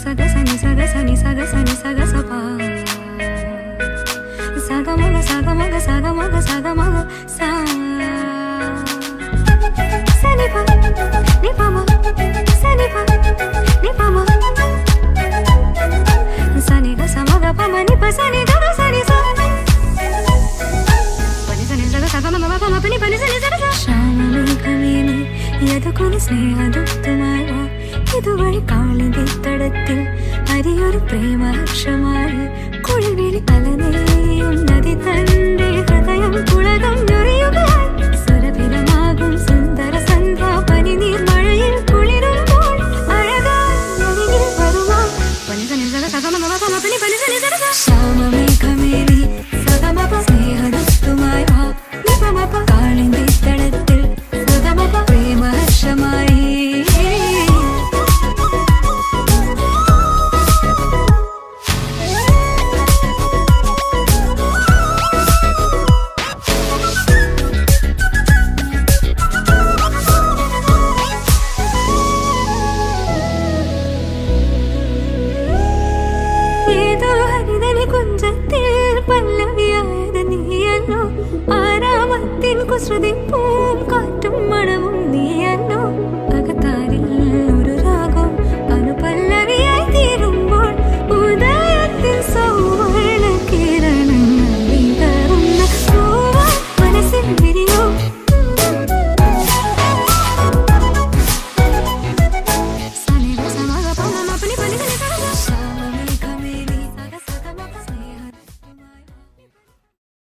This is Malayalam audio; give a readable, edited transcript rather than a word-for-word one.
saga sani saga sani saga sani saga sapa saga maga saga maga saga maga saga maga sa sani pa ni pa ma sani pa ni pa ma sani ga sa maga pa ma ni pa sani ga sani sa pani sani saga saga maga pa ma pani pani sani saga sa ശ്യാമമേഘമേനി Yadukula സ്നേഹദൂതുമായി വാ ഇതുവഴി കാളിന്റെ തടത്തിൽ അരിയൊരു പ്രേമഹർഷമായി കുളിവിളി തലനെയും നദി തന്റെ ഹൃദയം കുളകം ഞൊറിയുകയായി സുരഭിലമാകും സുന്ദര സന്ധ്യ പനിനീർ മഴയിൽ കുളിരുമ്പോൾ അഴകായി അരികിൽ വരുമാ പനി സനി സഗ സഗ മഗ പ പനി പനി സനി സഗ സ ശ്യാമമേഘമേനി സഗമപ സ്നേഹദൂതുമായി വാ നിപമപ കാളിന്റെ തടത്തിൽ സഗമപ പ്രേമഹർഷമായി ഏതോ ഹരിതനി കുഞ്ചത്തിൽ പല്ലവിയായത് നീയല്ലോ ആരാമത്തിൻ കുസൃതി പൂം കാറ്റ്